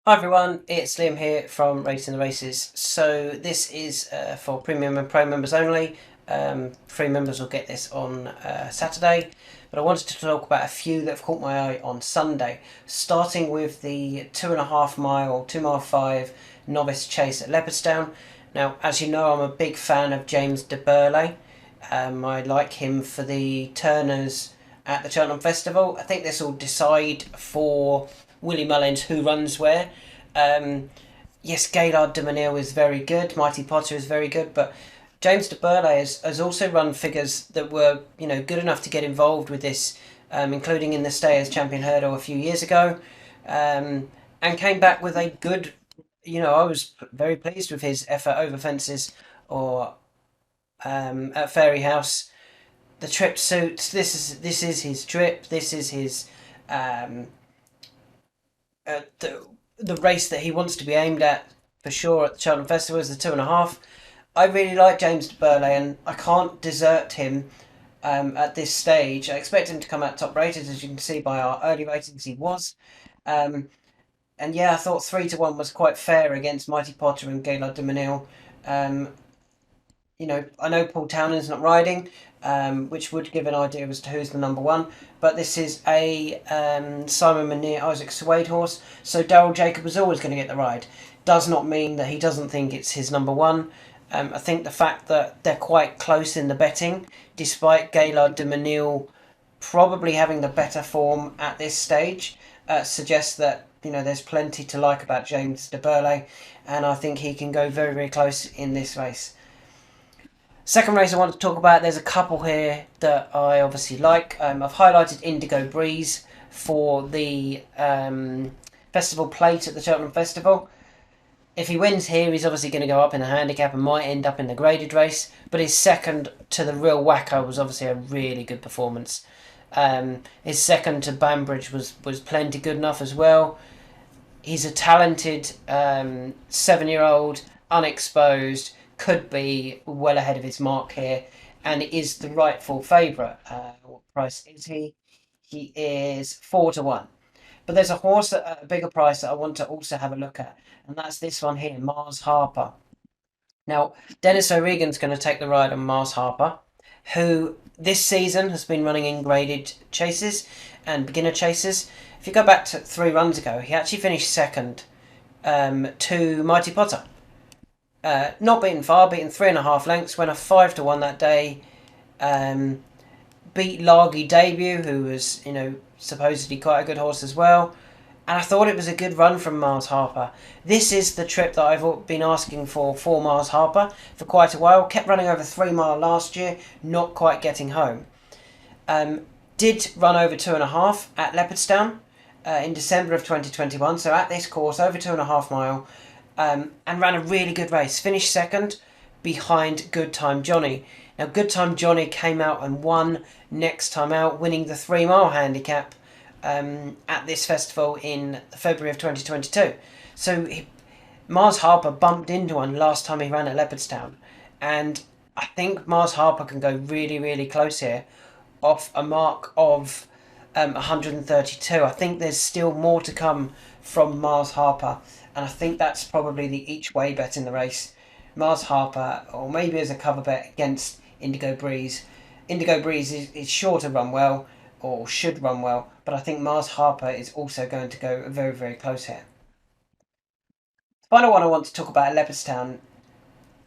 Hi everyone, it's Liam here from Rating the Races. So this is for premium and pro members only. Free members will get this on Saturday, but I wanted to talk about a few that have caught my eye on Sunday. Starting with the 2.5 mile, 2 mile 5 novice chase at Leopardstown. Now, as you know, I'm a big fan of James de Burley. I like him for the Turners at the Cheltenham Festival. I think this will decide for Willie Mullins who runs where. Yes, Gaillard de Menil is very good. Mighty Potter is very good, but James de Burley has also run figures that were good enough to get involved with this, including in the Stayers Champion Hurdle a few years ago, and came back with a good. I was very pleased with his effort over fences or at Fairy House. The trip suits. This is his trip. This is his the race that he wants to be aimed at for sure at the Cheltenham Festival is the 2.5. I really like James de Burley and I can't desert him at this stage. I expect him to come out top rated, as you can see by our early ratings. He was. Um, and yeah, I thought 3-1 was quite fair against Mighty Potter and Gaillard de Menil. Um, I know Paul Townend's not riding, which would give an idea as to who's the number one. But this is a Simon Munir Isaac Suede horse, so Daryl Jacob was always going to get the ride. Does not mean that he doesn't think it's his number one. I think the fact that they're quite close in the betting, despite Gaillard de Menil probably having the better form at this stage, suggests that there's plenty to like about James de Burley, and I think he can go very, very close in this race. Second race I want to talk about, there's a couple here that I obviously like. I've highlighted Indigo Breeze for the Festival Plate at the Cheltenham Festival. If he wins here, he's obviously going to go up in the handicap and might end up in the graded race. But his second to the Real Wacko was obviously a really good performance. His second to Banbridge was plenty good enough as well. He's a talented 7-year-old, unexposed, could be well ahead of his mark here, and is the rightful favourite. What price is he? He is 4-1. But there's a horse at a bigger price that I want to also have a look at, and that's this one here, Mars Harper. Now, Dennis O'Regan's going to take the ride on Mars Harper, who this season has been running in graded chases and beginner chases. If you go back to 3 runs ago, he actually finished second to Mighty Potter. Not beaten far, beaten 3.5 lengths, went a 5-1 that day. Beat Largy Debut, who was, supposedly quite a good horse as well. And I thought it was a good run from Mars Harper. This is the trip that I've been asking for Mars Harper for quite a while. Kept running over 3 mile last year, not quite getting home. Did run over 2.5 at Leopardstown in December of 2021. So at this course, over 2.5 mile. And ran a really good race. Finished second behind Good Time Johnny. Now, Good Time Johnny came out and won next time out, winning the 3 mile handicap at this festival in February of 2022. So Mars Harper bumped into one last time he ran at Leopardstown. And I think Mars Harper can go really, really close here off a mark of 132. I think there's still more to come from Mars Harper. And I think that's probably the each way bet in the race. Mars Harper, or maybe as a cover bet against Indigo Breeze. Indigo Breeze is sure to run well, or should run well, but I think Mars Harper is also going to go very, very close here. The final one I want to talk about at Leopardstown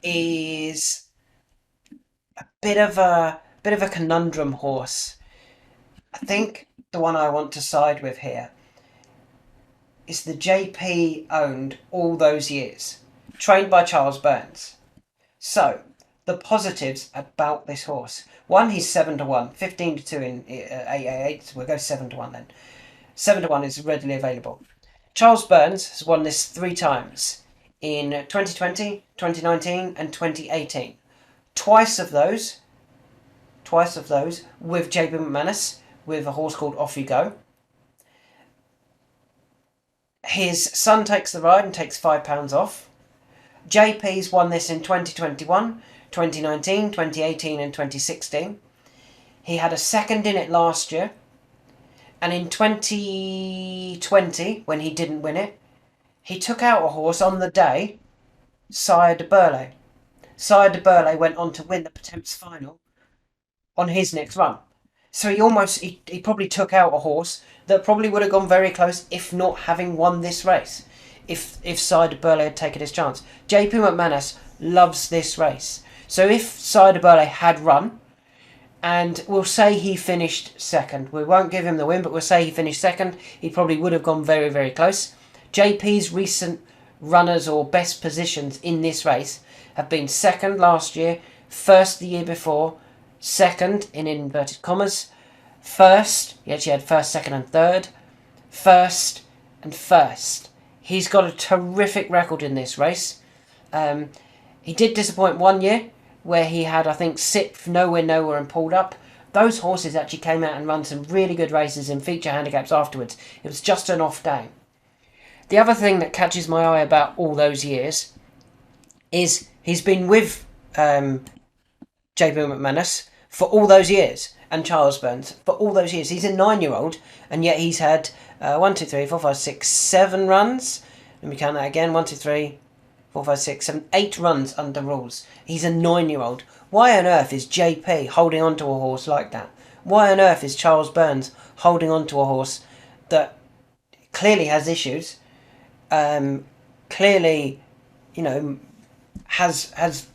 is a bit of a conundrum horse. I think the one I want to side with here is the JP owned all those years, trained by Charles Burns. So, the positives about this horse. One, he's 7-1, 15-2 in 888, so we'll go 7-1 then. 7-1 is readily available. Charles Burns has won this 3 times in 2020, 2019 and 2018. Twice of those with JP McManus, with a horse called Off You Go. His son takes the ride and takes £5 off. JP's won this in 2021, 2019, 2018 and 2016. He had a second in it last year. And in 2020, when he didn't win it, He took out a horse on the day, Sire de Burle. Sire de Burle went on to win the Pertemps final on his next run. So he probably took out a horse that probably would have gone very close, if not having won this race, if Sire de Burle had taken his chance. JP McManus loves this race. So if Sire de Burle had run, and we'll say he finished second, we won't give him the win, but we'll say he finished second, he probably would have gone very, very close. JP's recent runners or best positions in this race have been second last year, first the year before, second in inverted commas, first, he actually had first, second and third, first and first. He's got a terrific record in this race. He did disappoint one year where he had, I think, sixth, nowhere and pulled up. Those horses actually came out and run some really good races in feature handicaps afterwards. It was just an off day. The other thing that catches my eye about all those years is he's been with JP McManus for all those years, and Charles Burns for all those years. He's a 9-year-old, and yet he's had 1, 2, 3, 4, 5, 6, 7 runs. Let me count that again. 1, 2, 3, 4, 5, 6, 7, 8 runs under rules. He's a 9-year-old. Why on earth is JP holding on to a horse like that? Why on earth is Charles Burns holding on to a horse that clearly has issues? Clearly, has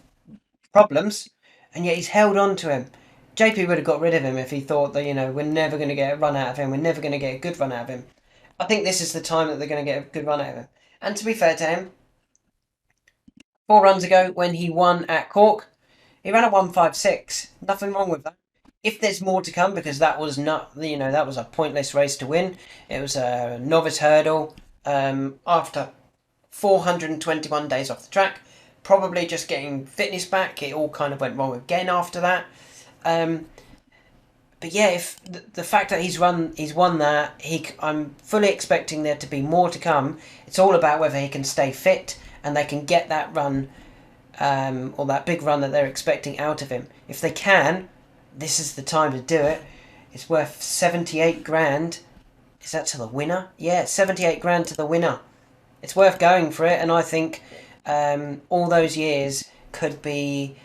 problems, and yet he's held on to him. JP would have got rid of him if he thought that, we're never going to get a run out of him, we're never going to get a good run out of him. I think this is the time that they're going to get a good run out of him. And to be fair to him, 4 runs ago when he won at Cork, he ran a 1.56. Nothing wrong with that. If there's more to come, because that was not, that was a pointless race to win. It was a novice hurdle after 421 days off the track. Probably just getting fitness back. It all kind of went wrong again after that. But yeah, if the fact that he's won that, I'm fully expecting there to be more to come. It's all about whether he can stay fit and they can get that run, or that big run that they're expecting out of him. If they can, this is the time to do it. It's worth 78 grand. Is that to the winner? Yeah, 78 grand to the winner. It's worth going for it, and I think all those years could be...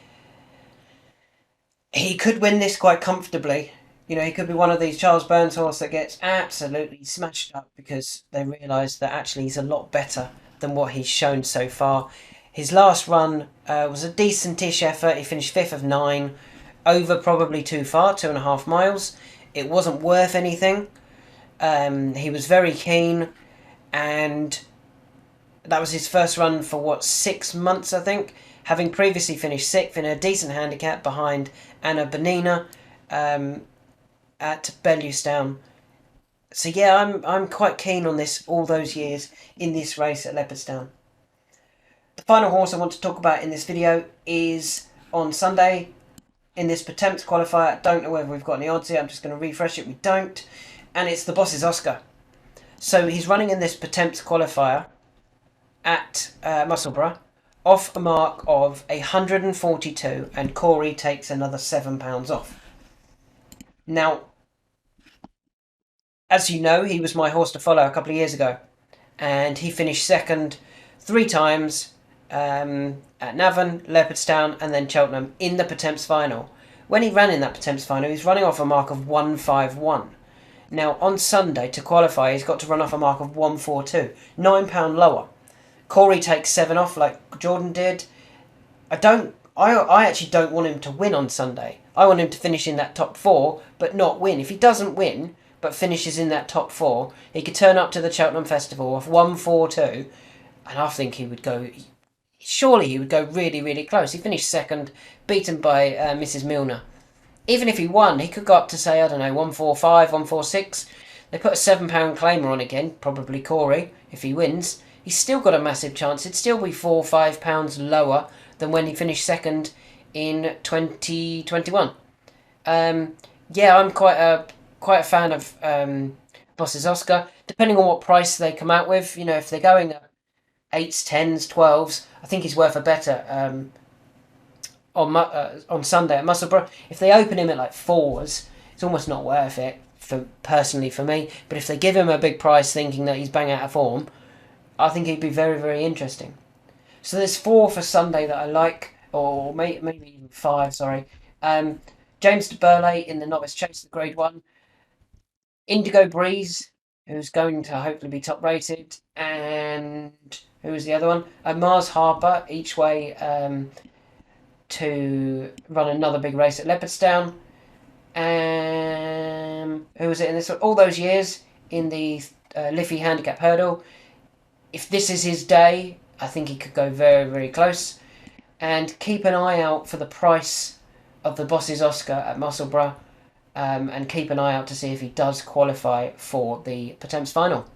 He could win this quite comfortably. He could be one of these Charles Burns horse that gets absolutely smashed up because they realise that actually he's a lot better than what he's shown so far. His last run was a decentish effort. He finished 5th of 9, over probably too far, 2.5 miles. It wasn't worth anything. He was very keen, and that was his first run for 6 months, I think, having previously finished 6th in a decent handicap behind Anna Bonina at Bellewstown. So yeah, I'm quite keen on this all those years in this race at Leopardstown. The final horse I want to talk about in this video is on Sunday in this Pertemps qualifier. I don't know whether we've got any odds here. I'm just going to refresh it. We don't. And it's the Boss's Oscar. So he's running in this Pertemps qualifier at Musselburgh off a mark of 142, and Corey takes another £7 off. Now, as you know, he was my horse to follow a couple of years ago, and he finished second 3 times at Navan, Leopardstown and then Cheltenham in the Pertemps final. When he ran in that Pertemps final, he was running off a mark of 151. Now, on Sunday, to qualify, he's got to run off a mark of 142, £9 lower. Corey takes 7 off like Jordan did. I actually don't want him to win on Sunday. I want him to finish in that top 4, but not win. If he doesn't win, but finishes in that top 4, he could turn up to the Cheltenham Festival off 142, and I think he would go... Surely he would go really, really close. He finished second, beaten by Mrs. Milner. Even if he won, he could go up to, say, 145, 146. They put a £7 claimer on again, probably Corey, if he wins. He's still got a massive chance. It'd still be £4 or £5 lower than when he finished second in 2021. Yeah, I'm quite a fan of Boss's Oscar. Depending on what price they come out with, if they're going at 8s, 10s, 12s, I think he's worth a better on Sunday at Musselburgh. If they open him at 4s, it's almost not worth it personally for me. But if they give him a big price thinking that he's bang out of form, I think he'd be very, very interesting. So there's four for Sunday that I like, or maybe even five, sorry. Um, James de Burley in the Novice Chase, the Grade 1. Indigo Breeze, who's going to hopefully be top rated. And who was the other one? Mars Harper, each way to run another big race at Leopardstown. Who was it in this one? All those years in the Liffey Handicap Hurdle. If this is his day, I think he could go very, very close. And keep an eye out for the price of the Boss's Oscar at Musselburgh. And keep an eye out to see if he does qualify for the Pertemps final.